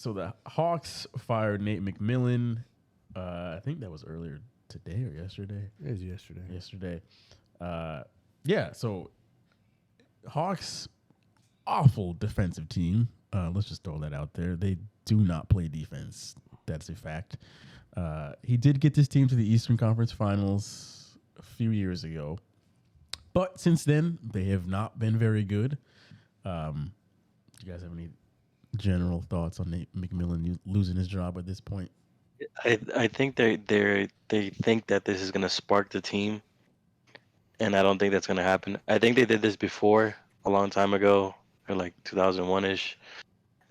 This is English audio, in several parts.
So the Hawks fired Nate McMillan. I think that was earlier today or yesterday. It was yesterday. Yesterday. Yeah, so Hawks, awful defensive team. Let's just throw that out there. They do not play defense. That's a fact. He did get this team to the Eastern Conference Finals a few years ago. But since then, they have not been very good. Do you guys have any general thoughts on Nate McMillan losing his job at this point? I think they think that this is gonna spark the team, and I don't think that's gonna happen. I think they did this before a long time ago, or like 2001-ish,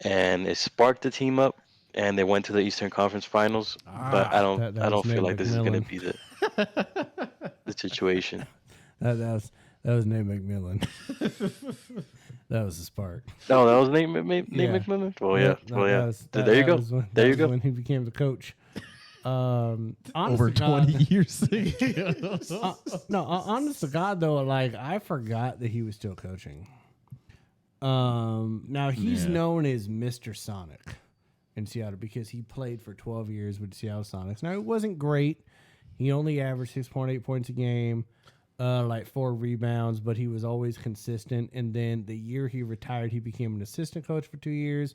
and it sparked the team up, and they went to the Eastern Conference Finals. But I don't feel like this is gonna be the situation. That was Nate McMillan. That was the spark. No, that was Nate McMillan. Well, yeah. There you go. There you go. When he became the coach. Over 20 years ago. No, honest to God, though, like, I forgot that he was still coaching. Now, he's known as Mr. Sonic in Seattle because he played for 12 years with the Seattle Sonics. Now, it wasn't great. He only averaged 6.8 points a game, like 4 rebounds, but he was always consistent. And then the year he retired, he became an assistant coach for 2 years.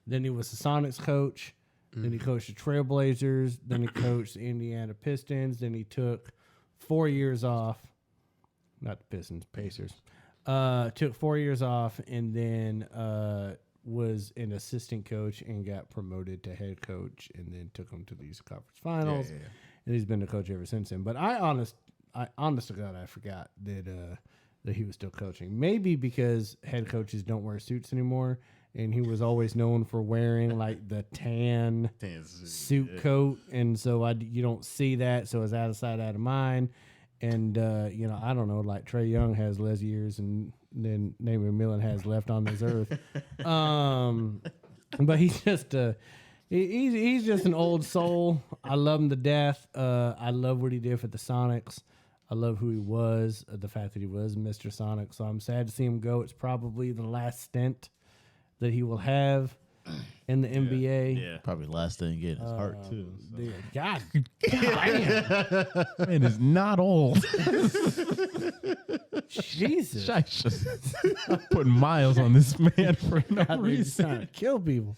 Then he was the Sonics coach. Then he coached the Trailblazers. Then he coached the Indiana Pistons. Then he took 4 years off. Not the Pistons, Pacers. Took 4 years off and then was an assistant coach and got promoted to head coach and then took him to the Eastern Conference Finals. Yeah. And he's been the coach ever since then. But honest to God, I forgot that he was still coaching. Maybe because head coaches don't wear suits anymore. And he was always known for wearing like the tan suit coat, and so you don't see that, so it's out of sight, out of mind. And I don't know, like Trae Young has less years, and then Nate McMillan has left on this earth. But he's just he's just an old soul. I love him to death. I love what he did for the Sonics. I love who he was, the fact that he was Mr. Sonic. So I'm sad to see him go. It's probably the last stint that he will have in the NBA. Yeah, probably the last thing getting his heart too. So. God damn. Man is not old. Jesus. I'm putting miles on this man for no reason. Trying to kill people.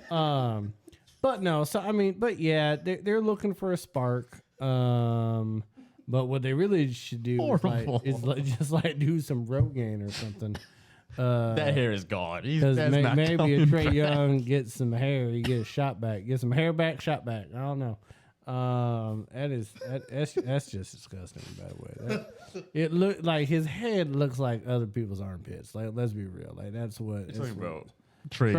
But no, so I mean, but yeah, they're looking for a spark. But what they really should do is just do some Rogaine or something. That hair is gone. Because maybe if Trae Young gets some hair, he gets a shot back. Get some hair back, shot back. I don't know. That's just disgusting. By the way, it look like his head looks like other people's armpits. Like, let's be real. Like that's what it's talking about. Trae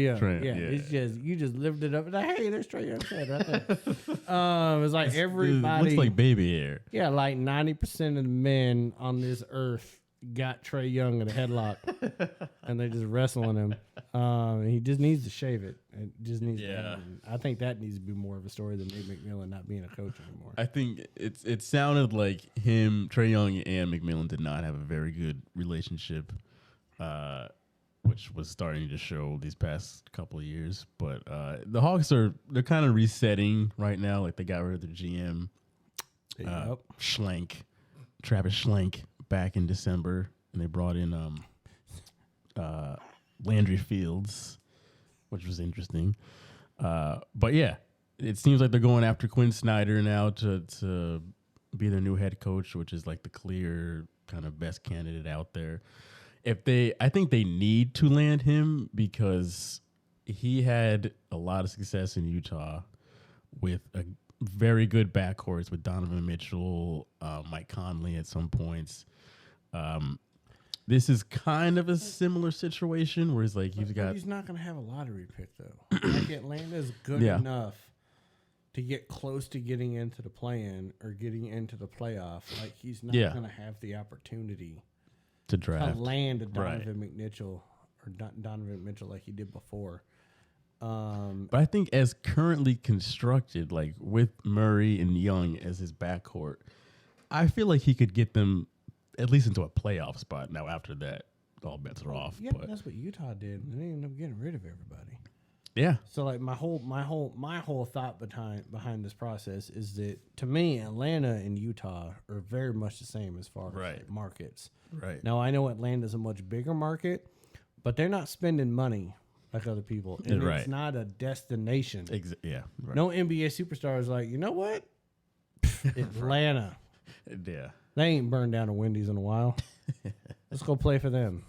Young. Yeah, it's just you just lifted up. Like, hey, there's Trae Young's head right there. It's like everybody looks like baby hair. Yeah, like 90% of the men on this earth got Trae Young in a headlock, and they're just wrestling him. He just needs to shave it. It just needs. To I think that needs to be more of a story than Nate McMillan not being a coach anymore. I think it sounded like him, Trae Young, and McMillan did not have a very good relationship, which was starting to show these past couple of years. But the Hawks they're kind of resetting right now. Like they got rid of the GM, Travis Schlenk. Back in December, and they brought in Landry Fields, which was interesting. But yeah, it seems like they're going after Quinn Snyder now to be their new head coach, which is like the clear kind of best candidate out there. I think they need to land him because he had a lot of success in Utah with a very good backcourts with Donovan Mitchell, Mike Conley at some points. This is kind of a similar situation where he's like he's not going to have a lottery pick though. Like Atlanta's good enough to get close to getting into the play-in or getting into the playoff. Like he's not going to have the opportunity to draft to land a Donovan Mitchell or Donovan Mitchell like he did before. But I think as currently constructed, like with Murray and Young as his backcourt, I feel like he could get them at least into a playoff spot. Now, after that, all bets are off. Yeah, but that's what Utah did. They ended up getting rid of everybody. Yeah. So like my whole thought behind this process is that to me Atlanta and Utah are very much the same as far as Right. like, markets. Right. Now I know Atlanta's a much bigger market, but they're not spending money like other people, and Right. it's not a destination. Yeah. Right. No NBA superstar is like, you know what? Atlanta. Yeah. They ain't burned down a Wendy's in a while. Let's go play for them.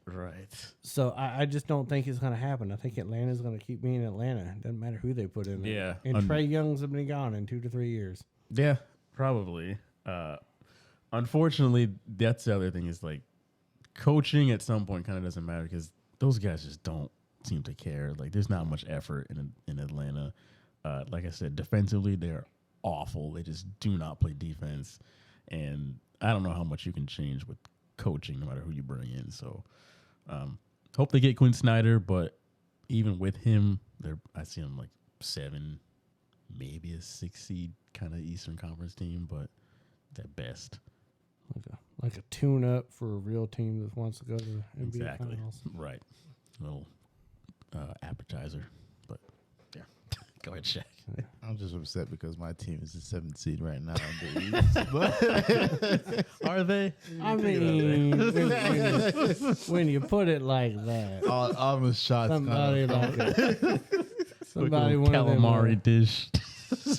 Right. So I just don't think it's going to happen. I think Atlanta's going to keep being Atlanta. Doesn't matter who they put in there. Yeah. And Trey Young's going to be gone in 2 to 3 years. Yeah. Probably. Unfortunately, that's the other thing is like coaching at some point kind of doesn't matter because those guys just don't seem to care. Like there's not much effort in Atlanta. Like I said, defensively they're awful. They just do not play defense, and I don't know how much you can change with coaching, no matter who you bring in. So, hope they get Quinn Snyder, but even with him, I see him like 7, maybe a 6 seed kind of Eastern Conference team, but at best. Like a tune-up for a real team that wants to go to the NBA Exactly. Finals. Right. Little appetizer. But yeah. Go ahead, Shaq. I'm just upset because my team is the 7th seed right now in the East. But Are they? I mean, when you put it like that, all the shots somebody kind like Somebody one of them, calamari dish.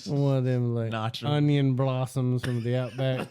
one of them like Nacho. onion blossoms from the outback.